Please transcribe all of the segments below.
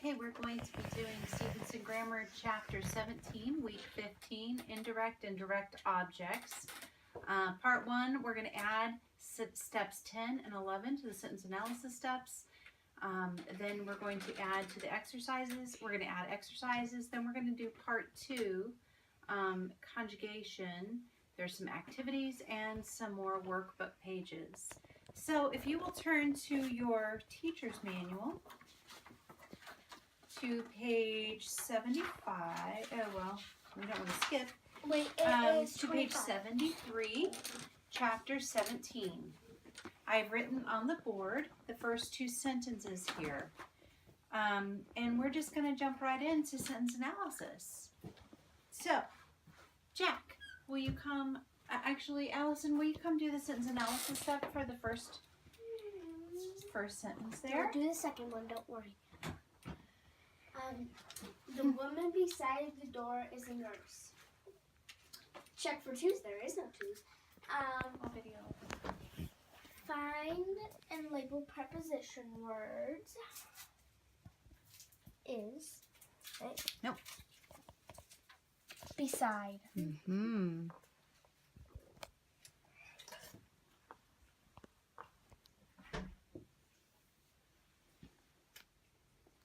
Okay, we're going to be doing Stevenson Grammar Chapter 17, Week 15, Indirect and Direct Objects. Part 1, we're going to add steps 10 and 11 to the sentence analysis steps. Then we're going to add to the exercises. We're going to add exercises. Then we're going to do Part 2, Conjugation. There's some activities and some more workbook pages. So if you will turn to your teacher's manual, to page 75. Oh, well, we don't want to skip. Wait, it is to 25. page 73, chapter 17. I've written on the board the first two sentences here. And we're just going to jump right into sentence analysis. So, Jack, will you come, actually, Allison, will you come do the sentence analysis step for the first sentence there? I'll do the second one, don't worry. The woman beside the door is a nurse. Check for twos. There is no twos. Video. Find and label preposition words. Is. Right? Nope. Beside. Mm-hmm.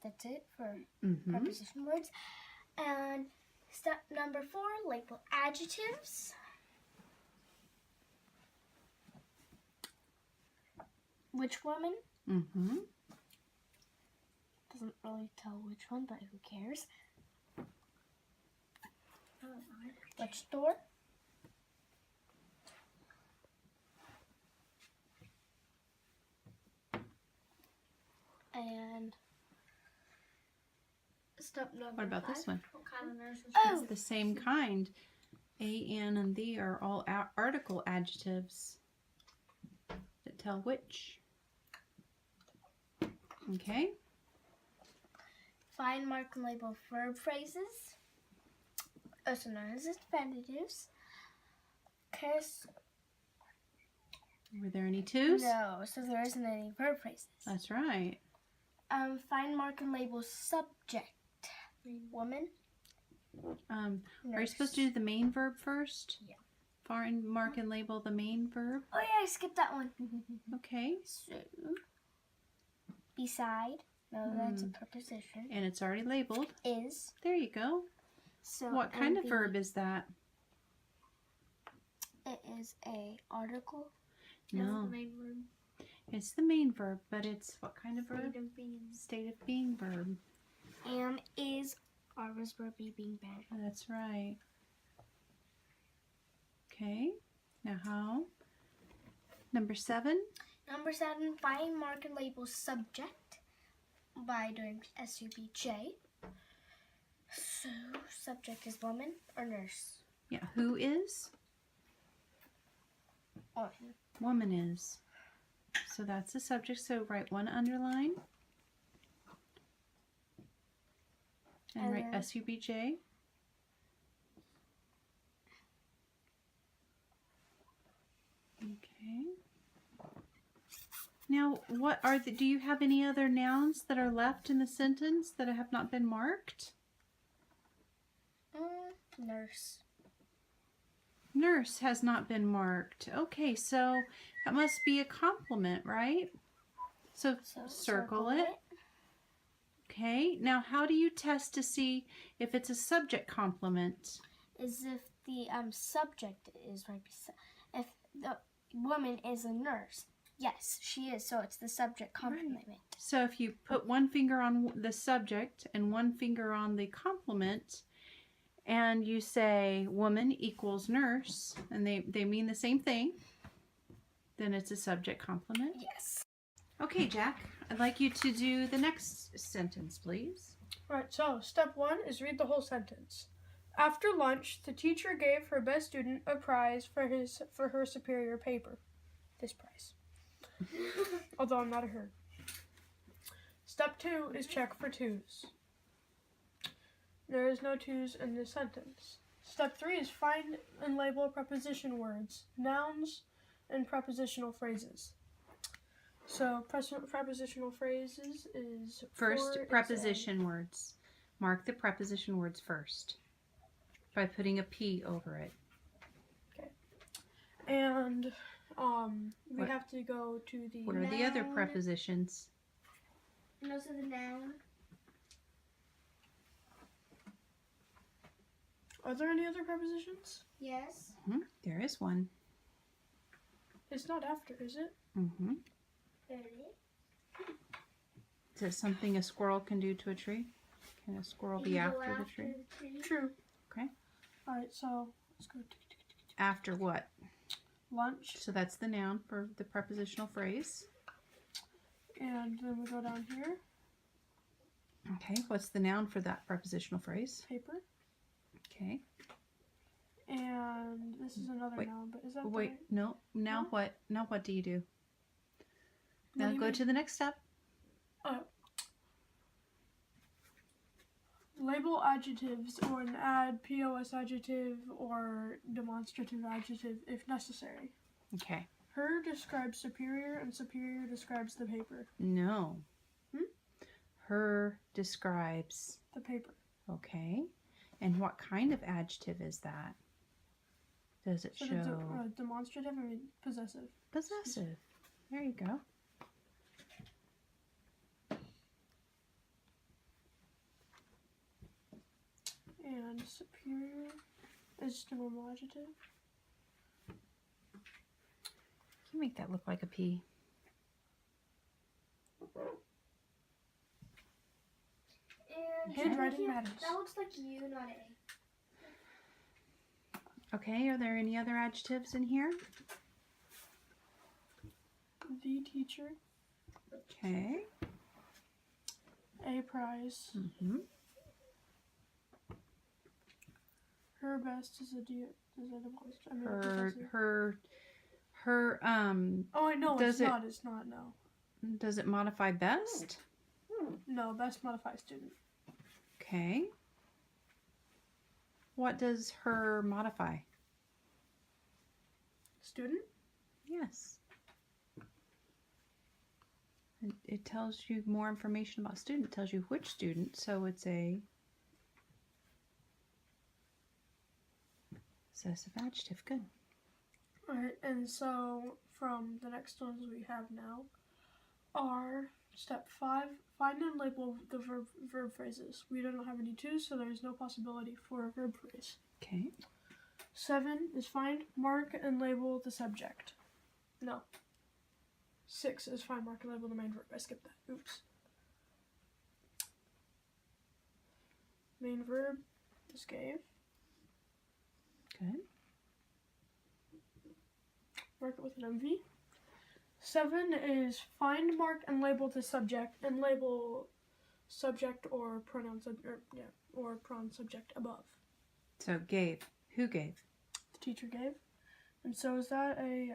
That's it for preposition words. And step number 4, label adjectives. Which woman? Mm-hmm. Doesn't really tell which one, but who cares? Which door? And step number What about 5. this one? What kind of nurse was It's the same kind. A, N, and the are all article adjectives that tell which. Okay. Find, mark, and label verb phrases, also known as infinities. Were there any twos? No, so there isn't any verb phrases. That's right. Find, mark, and label subject. Woman. Are you supposed to do the main verb first? Yeah. Find, mark, and label the main verb. Oh yeah, I skipped that one. Okay. So, beside. No, that's a preposition. And it's already labeled. Is. There you go. So What kind of verb is that? It is a article. No. The main verb. It's the main verb, but it's what kind of verb? State of being. State of being verb. Am, is, are, was, were, be, being, been. That's right. Okay. Now how? Number 7. Number 7, find, mark, and label subject by doing SUBJ. So, subject is woman or nurse? Yeah. Who is? Woman. Woman is. So that's the subject. So write one underline. And write SUBJ. Okay. Now, what are do you have any other nouns that are left in the sentence that have not been marked? Nurse. Nurse has not been marked. Okay, so that must be a compliment, right? So circle it. Okay, now how do you test to see if it's a subject complement? Is if the subject is right beside. If the woman is a nurse. Yes, she is. So it's the subject complement. Right. So if you put one finger on the subject and one finger on the complement, and you say woman equals nurse, and they mean the same thing, then it's a subject complement. Yes. Okay, Jack, I'd like you to do the next sentence, please. Right, so step 1 is read the whole sentence. After lunch, the teacher gave her best student a prize for her superior paper. This prize. Although I'm not a her. Step 2 is check for twos. There is no twos in this sentence. Step 3 is find and label preposition words, nouns, and prepositional phrases. So prepositional phrases is First, for preposition words. Mark the preposition words first by putting a P over it. And we What? have to go to the What are the other Noun. prepositions? And also the noun. Are there any other prepositions? Yes. There is one. It's not after, is it? Really? Is it something a squirrel can do to a tree? Can a squirrel be You go after the tree? True. Okay. Alright, so let's go After what? lunch. So that's the noun for the prepositional phrase. And then we go down here. Okay, what's the noun for that prepositional phrase? Paper. Okay. And this is another Wait, noun, but is that the Wait, right? no. Now No? what? Now what do you do? What Now do you go mean? to the next step. Label adjectives or an add POS adjective or demonstrative adjective if necessary. Okay. Her describes superior and superior describes the paper. No. Her describes. The paper. Okay. And what kind of adjective is that? Does it So show demonstrative, I mean possessive. possessive? There you go. And superior is just a normal adjective. You make that look like a P. And Handwriting here, matters. that looks like U, not A. Okay, are there any other adjectives in here? The teacher. Okay. A prize. Her best is a demonstrative. I mean, possessive. Her Oh no, does it's not. No. does it modify best? No, best modified student. Okay. What does her modify? Student. Yes. It tells you more information about student. It tells you which student, so it's a possessive adjective. Good. Alright, and so from the next ones we have now are step 5, find and label the verb phrases. We don't have any 2, so there's no possibility for a verb phrase. Okay. 7 is find, mark, and label the subject. No. 6 is find, mark, and label the main verb. I skipped that. Oops. Main verb is gave. Good. Mark it with an MV. 7 is find, mark, and label the subject, and label subject or pronoun or pronoun subject above. So gave. Who gave? The teacher gave. And so is that a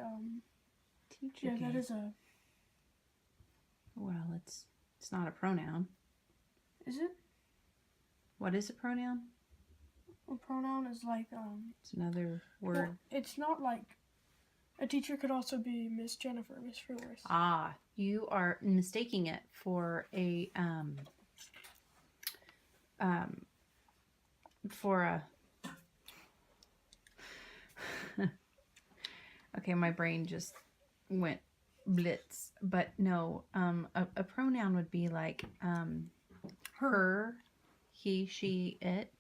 Teacher yeah, gave. that is a Well, it's not a pronoun. is it? What is a pronoun? A pronoun is like It's another word. well, it's not like a teacher could also be Miss Jennifer, Miss Fruehwirth. Ah, you are mistaking it for a okay, my brain just went blitz. But no, a pronoun would be like her, he, she, it,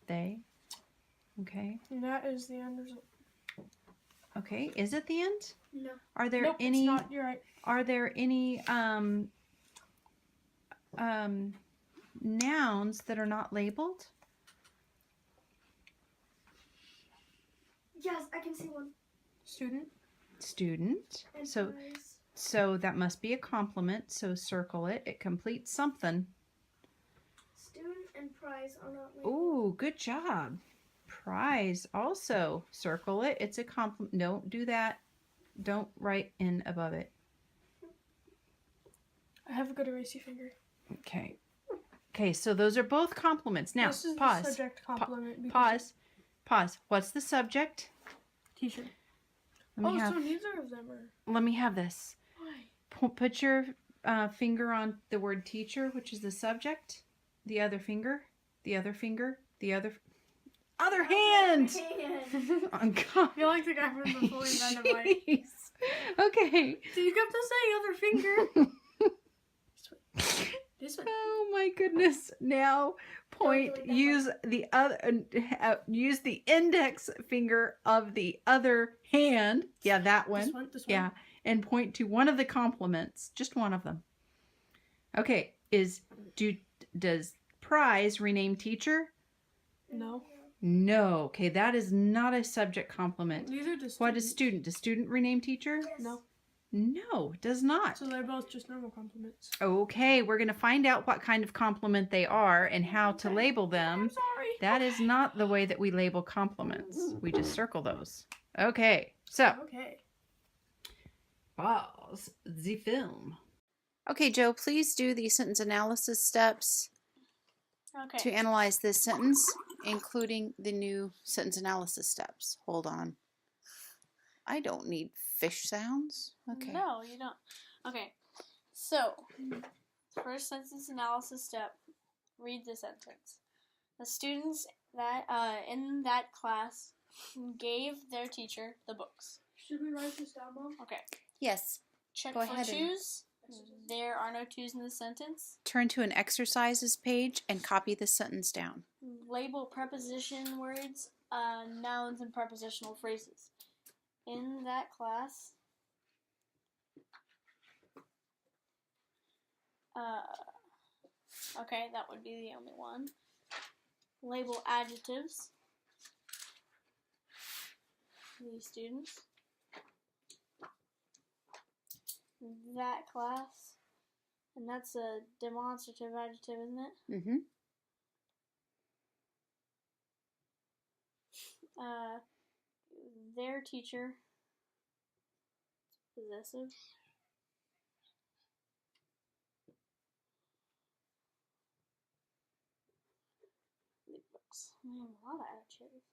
they. Okay. And that is the end result. Okay. Is it the end? No. Are there Nope, any? it's not. You're right. Are there any nouns that are not labeled? Yes, I can see one. Student. Student. And So prize. so that must be a complement. So circle it. It completes something. Student and prize are not labeled. Ooh, good job. Prize also circle it. It's a compliment. Don't do that. Don't write in above it. I have a good erasy finger. Okay. Okay, so those are both compliments. Now, this is pause. the subject complement. because Pause. Pause. What's the subject? Teacher. Let me Oh, have so neither of them are. let me have this. Why? Put your finger on the word teacher, which is the subject. The other finger. The other finger. The other hand. Oh, God. You're like the guy from the Fully Dynamite. Jeez. Okay. So you kept to saying other finger. This one. Oh my goodness. Now use use the index finger of the other hand. Yeah, that one. This one. This one. Yeah, and point to one of the complements, just one of them. Okay, does prize rename teacher? No. No. Okay, that is not a subject complement. Neither does What is student? Does student rename teacher? No. No, it does not. So they're both just normal complements. Okay, we're going to find out what kind of complement they are and how to label them. I'm sorry. That is not the way that we label complements. We just circle those. Okay, so Okay. pause the film. Okay, Joe, please do the sentence analysis steps Okay. to analyze this sentence, including the new sentence analysis steps. Hold on. I don't need fish sounds. Okay. No, you don't. Okay. So, first sentence analysis step. Read the sentence. The students that in that class gave their teacher the books. Should we write this down, Mom? Okay. Yes. Check Go for ahead and- twos. There are no twos in the sentence. Turn to an exercises page and copy the sentence down. Label preposition words, nouns, and prepositional phrases. In that class, okay, that would be the only one. Label adjectives. These students. That class. And that's a demonstrative adjective, isn't it? Mm-hmm. Their teacher. Possessive. The books. We have a lot of adjectives.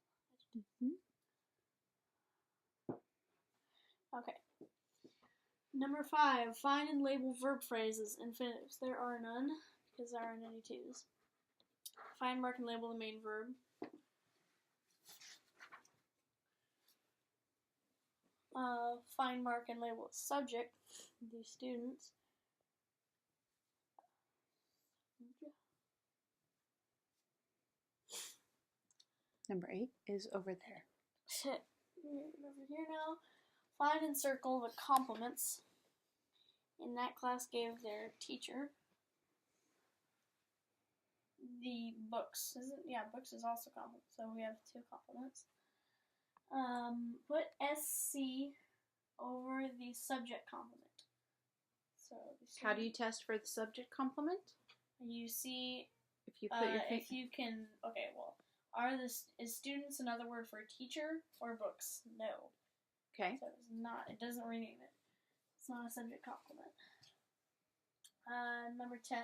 Okay. Number 5. Find and label verb phrases. Infinitives. There are none, because there aren't any twos. Find, mark, and label the main verb. Find, mark, and label the subject. The students. Number 8 is over there. Shit. Over here now. Find and circle the complements. In that class gave their teacher the books. Books is also complement. So we have 2 complements. Put SC over the subject complement. So How do you test for the subject complement? you see If you put your if you can? Okay, well, is students another word for teacher or books? No. Okay. So it's not. It doesn't rename it. It's not a subject complement. Number 10.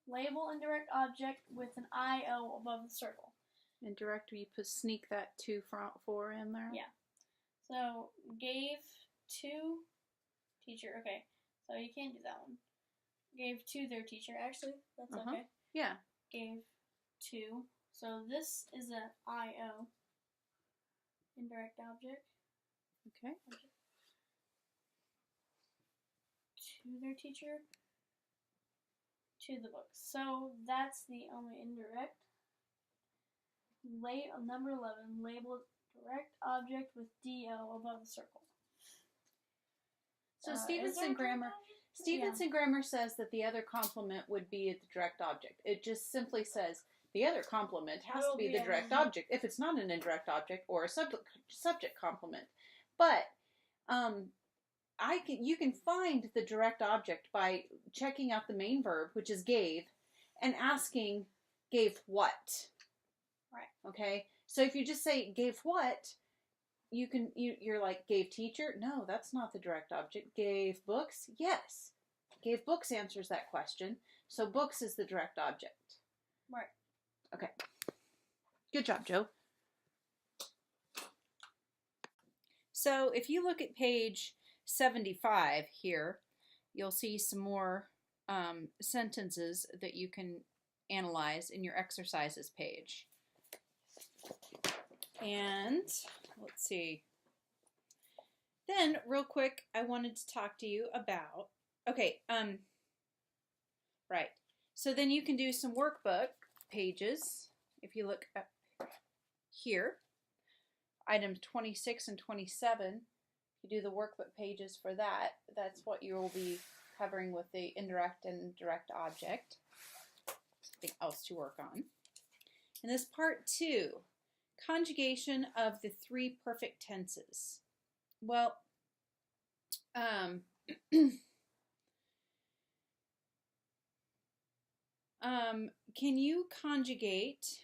Label indirect object with an IO above the circle. Indirect, you sneak that 2 4 in there? Yeah. So, gave to teacher. Okay, so you can't do that one. Gave to their teacher. Actually, that's okay. Yeah. Gave to. So this is an IO. Indirect object. Okay. To their teacher. To the books. So that's the only indirect. Number 11. Label direct object with DO above the circle. So Is Stevenson there a grammar. direct object? Stevenson grammar says that the other complement would be the direct object. It just simply says the other complement has to be the direct object if it's not an indirect object or a subject complement. But you can find the direct object by checking out the main verb, which is gave, and asking gave what. Right. Okay. So if you just say gave what, you're like gave teacher. No, that's not the direct object. Gave books. Yes. Gave books answers that question. So books is the direct object. Right. Okay. Good job, Joe. So if you look at page 75 here, you'll see some more sentences that you can analyze in your exercises page. And let's see. Then, real quick, I wanted to talk to you about, right. So then you can do some workbook pages. If you look up here, items 26 and 27, you do the workbook pages for that. That's what you will be covering with the indirect and direct object. Something else to work on. And this part 2, conjugation of the 3 perfect tenses. Well, can you conjugate?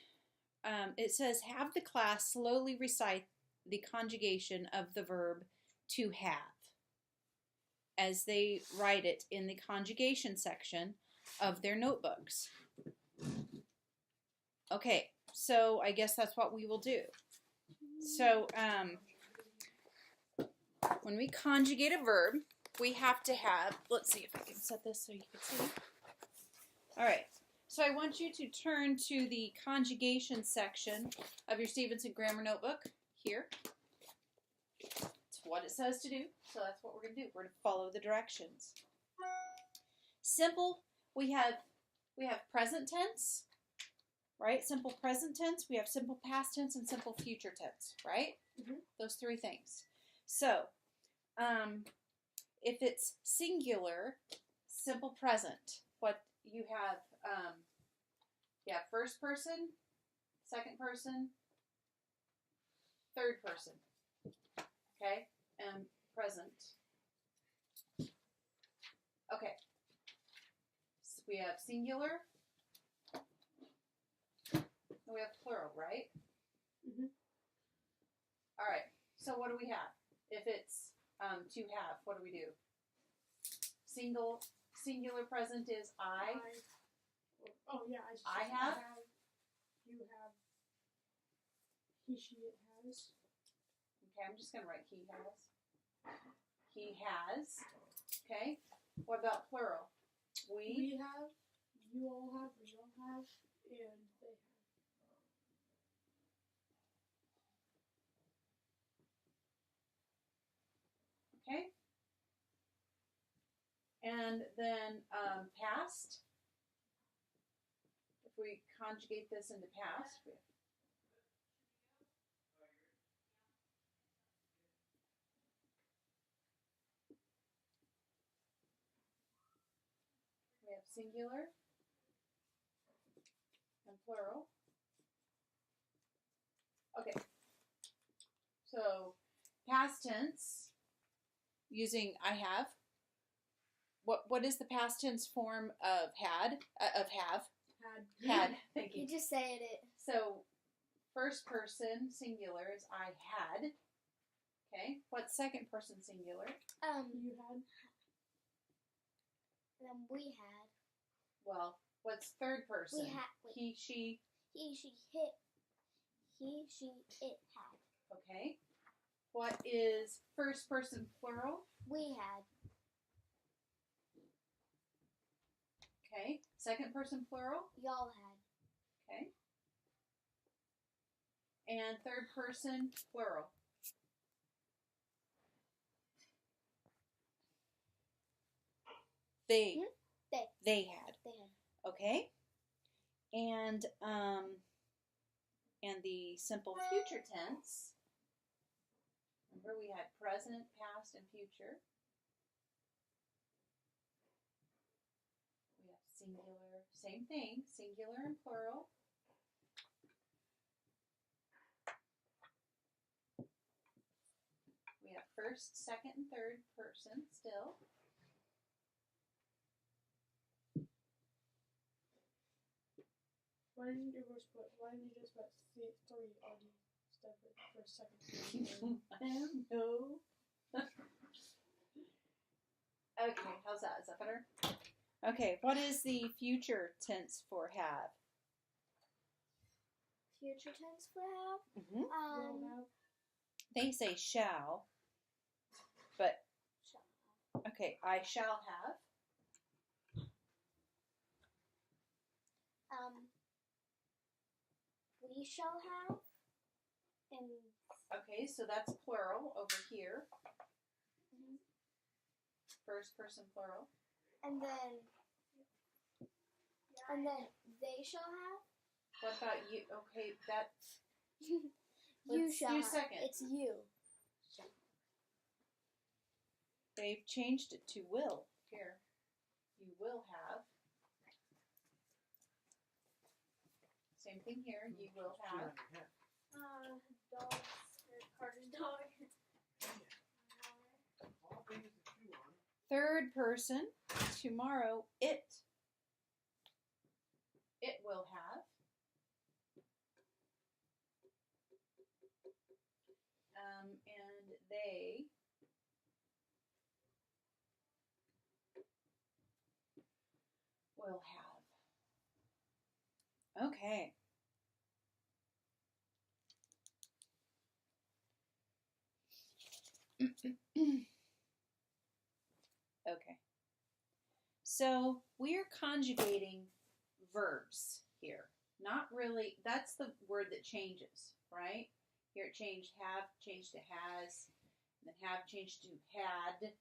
It says, have the class slowly recite the conjugation of the verb to have, as they write it in the conjugation section of their notebooks. Okay, so I guess that's what we will do. So, when we conjugate a verb, we have to have, let's see if I can set this so you can see. All right, so I want you to turn to the conjugation section of your Stevenson grammar notebook here. It's what it says to do, so that's what we're going to do. We're going to follow the directions. Simple, we have present tense, right? Simple present tense. We have simple past tense and simple future tense, right? Mm-hmm. Those 3 things. So, if it's singular, simple present, what you have, first person, second person, third person, okay, and present. Okay, so we have singular, and we have plural, right? Mm-hmm. All right, so what do we have? If it's to have, what do we do? Singular present is I. Oh, yeah. I have. You have. He, she, it has. Okay, I'm just going to write he has. He has. Okay. What about plural? We have. You all have. We all have. And they have. Okay. And then past. If we conjugate this into past, we have singular and plural. Okay. So past tense, using I have. What is the past tense form of had? Of have? Had. Thank you. You just said it. So first person singular is I had. Okay. What's second person singular? You had. We had. Well, what's third person? We had. He, she. He, she, it. He, she, it had. Okay. What is first person plural? We had. Okay. Second person plural? Y'all had. Okay. And third person plural? They. Hmm? They had. They had. Okay. And the simple future tense. Remember we had present, past, and future. We have singular, same thing, singular and plural. We have first, second, and third person still. Why didn't you just put 3 on instead of first, second? I don't know. Okay, how's that? Is that better? Okay, what is the future tense for have? Future tense for have? Mm-hmm. They say shall, but Okay, I shall have. We shall have. And Okay, so that's plural over here. First person plural. and then they shall have. What about you? Okay, that's. You Let's shall do have. second. It's you. They've changed it to will. Here. You will have. Same thing here. You will have. Dogs. Carter's dog. Third person. Tomorrow, it. It will have. And they will have. Okay. Okay. So we are conjugating verbs here. Not really, that's the word that changes, right? Here it changed have, changed to has, and then have changed to had.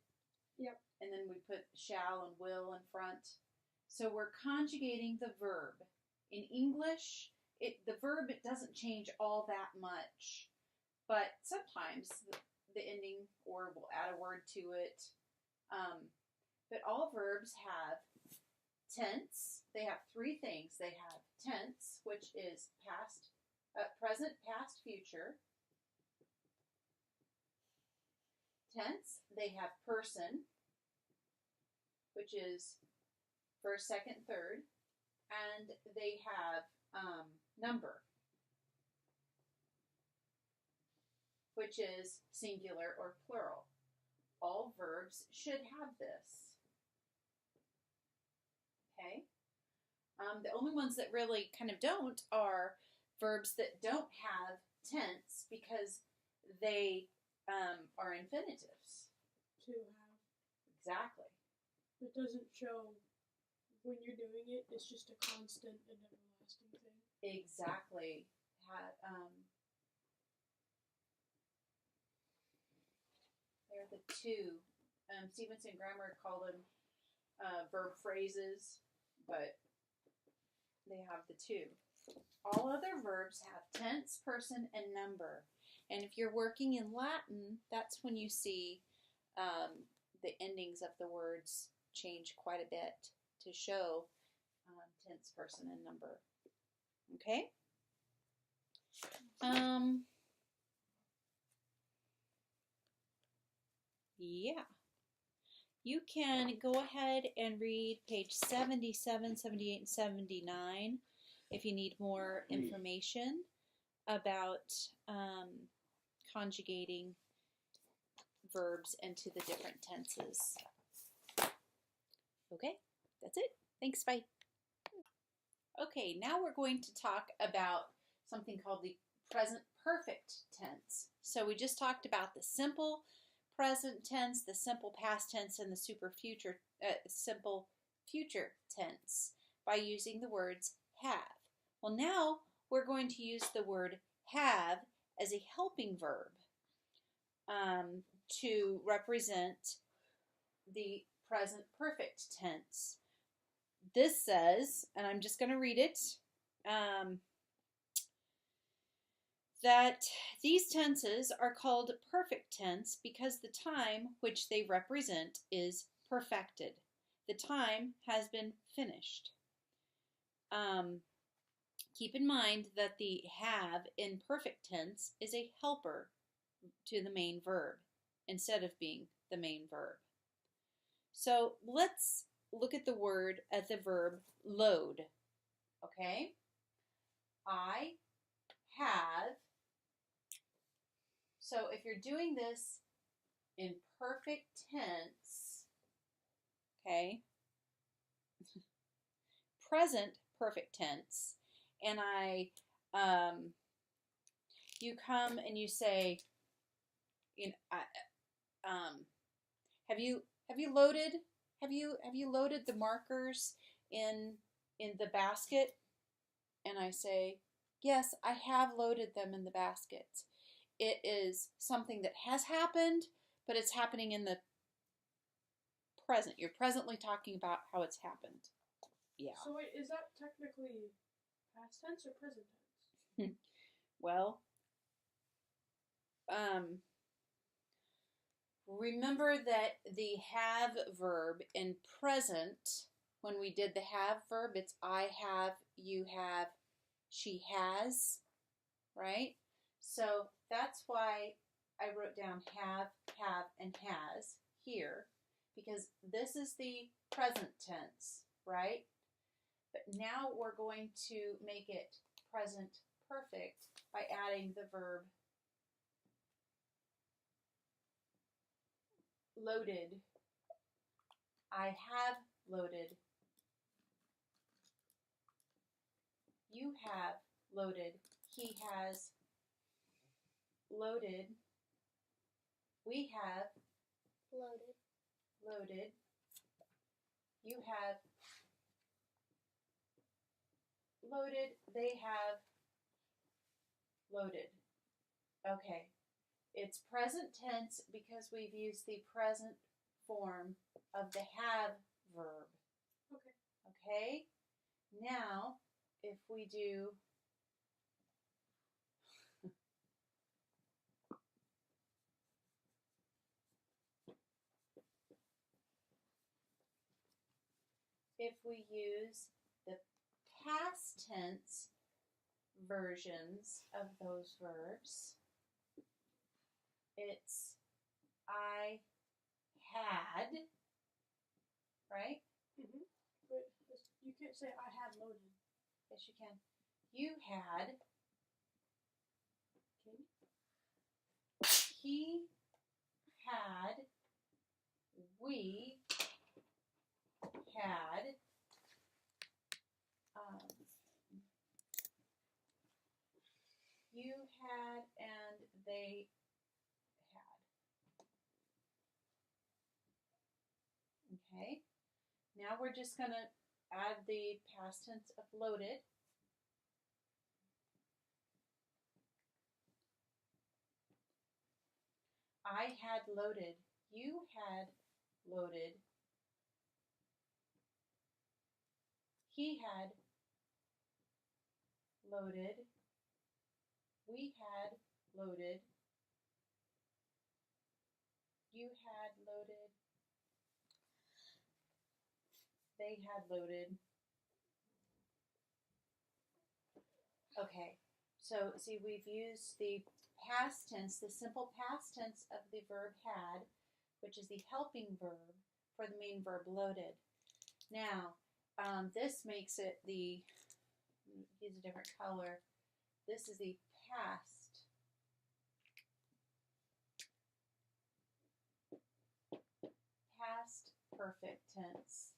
Yep. And then we put shall and will in front. So we're conjugating the verb. In English, the verb, it doesn't change all that much. But sometimes the ending or we'll add a word to it. But all verbs have tense. They have three things. They have tense, which is past, present, past, future. Tense. They have person, which is first, second, third. And they have number, which is singular or plural. All verbs should have this. Okay? The only ones that really kind of don't are verbs that don't have tense because they are infinitives. To have. Exactly. It doesn't show when you're doing it. It's just a constant and everlasting thing. Exactly. They're the two. Stevenson grammar called them verb phrases, but they have the two. All other verbs have tense, person, and number. And if you're working in Latin, that's when you see the endings of the words change quite a bit to show tense, person, and number. Okay? Yeah. You can go ahead and read page 77, 78, and 79 if you need more information about conjugating verbs into the different tenses. Okay, that's it. Thanks, bye. Okay, now we're going to talk about something called the present perfect tense. So we just talked about the simple present tense, the simple past tense, and the simple future tense by using the words have. Well, now we're going to use the word have as a helping verb to represent the present perfect tense. This says, and I'm just going to read it, that these tenses are called perfect tense because the time which they represent is perfected. The time has been finished. Keep in mind that the have in perfect tense is a helper to the main verb instead of being the main verb. So let's look at the verb load. Okay? I have. So if you're doing this in perfect tense, okay, present perfect tense, and you come and you say, have you Have you loaded? Have you loaded the markers in the basket? And I say, yes, I have loaded them in the basket. It is something that has happened, but it's happening in the present. You're presently talking about how it's happened. Yeah. So wait, is that technically past tense or present tense? Well, remember that the have verb in present, when we did the have verb, it's I have, you have, she has, right? So that's why I wrote down have, and has here, because this is the present tense, right? But now we're going to make it present perfect by adding the verb loaded. I have loaded. You have loaded. He has loaded. We have loaded. You have loaded. They have loaded. Okay. It's present tense because we've used the present form of the have verb. Okay? Now, if we do if we use the past tense versions of those verbs, it's I had, right? Mm-hmm. But you can't say I had loaded. Yes, you can. You had. Okay. He had. We had. You had and they had. Okay. Now we're just going to add the past tense of loaded. I had loaded. You had loaded. He had loaded. We had loaded. You had loaded. They had loaded. Okay, so see, we've used the past tense, the simple past tense of the verb had, which is the helping verb for the main verb loaded. Now, this makes it the, use a different color. This is the past perfect tense.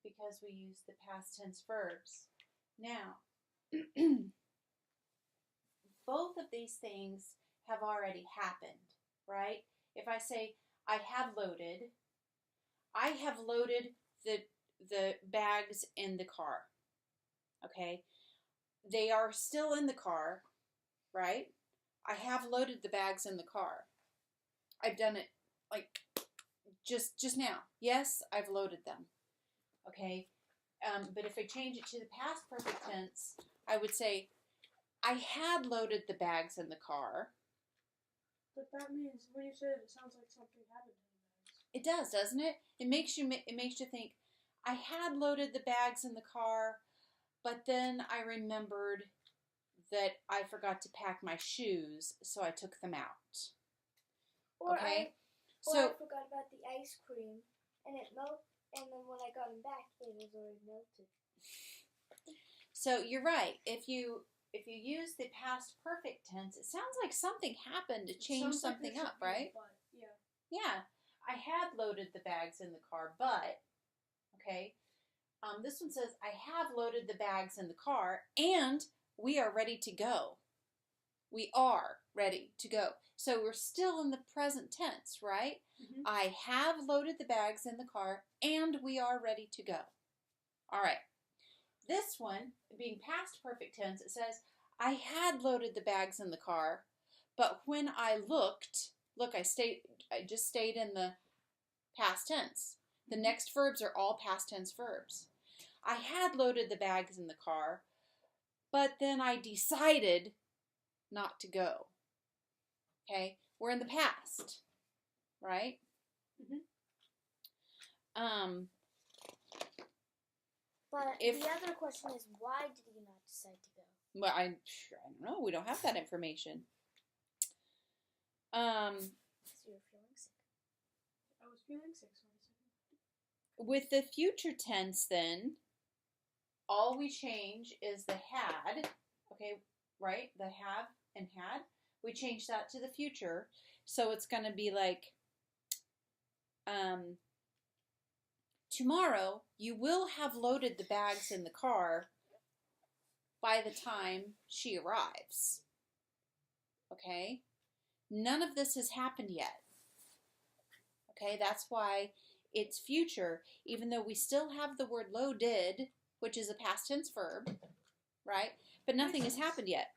Because we use the past tense verbs. Now, both of these things have already happened, right? If I say, I have loaded the bags in the car, okay? They are still in the car, right? I have loaded the bags in the car. I've done it like just now. Yes, I've loaded them. Okay, but if I change it to the past perfect tense, I would say, I had loaded the bags in the car. But that means when you say it, it sounds like something happened to the bags. It does, doesn't it? It makes you think, I had loaded the bags in the car, but then I remembered that I forgot to pack my shoes, so I took them out. Okay? I forgot about the ice cream, and it melted, and then when I got them back, it was already melted. So you're right. If you use the past perfect tense, it sounds like something happened to change something up, right? But, yeah. Yeah. I had loaded the bags in the car, but, okay. This one says, I have loaded the bags in the car, and we are ready to go. We are ready to go. So we're still in the present tense, right? Mhm. I have loaded the bags in the car and we are ready to go. All right. This one, being past perfect tense, it says, I had loaded the bags in the car, but when I looked, look, I just stayed in the past tense. The next verbs are all past tense verbs. I had loaded the bags in the car, but then I decided not to go. Okay? We're in the past, right? But If- the other question is, why did you not decide to go? Well, I don't know. We don't have that information. Because you were feeling sick. I was feeling sick, so I said. With the future tense, then, all we change is the had. Okay, right? The have and had. We change that to the future. So it's going to be like, tomorrow you will have loaded the bags in the car by the time she arrives. Okay? None of this has happened yet. Okay, that's why it's future, even though we still have the word loaded, which is a past tense verb, right? But nothing has happened yet.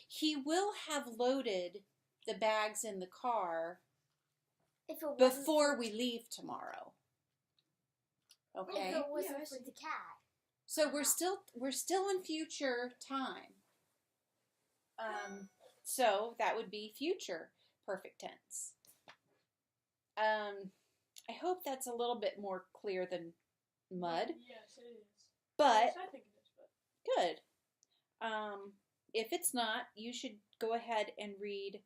He will have loaded the bags in the car If it wasn't before for, we leave tomorrow. Okay? If it wasn't Yeah, I for see. the cat. So we're still in future time. So that would be future perfect tense. I hope that's a little bit more clear than mud, Yes, it is. but Yes, I think it is, but good. If it's not, you should go ahead and read.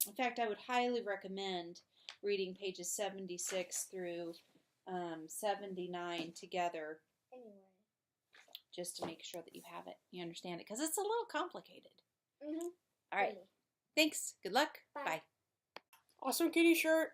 In fact, I would highly recommend reading pages 76 through 79 together, Anyway. just to make sure that you have it, you understand it, because it's a little complicated. Mm-hmm. All right. Thanks. Good luck. Bye. Bye. awesome kitty shirt.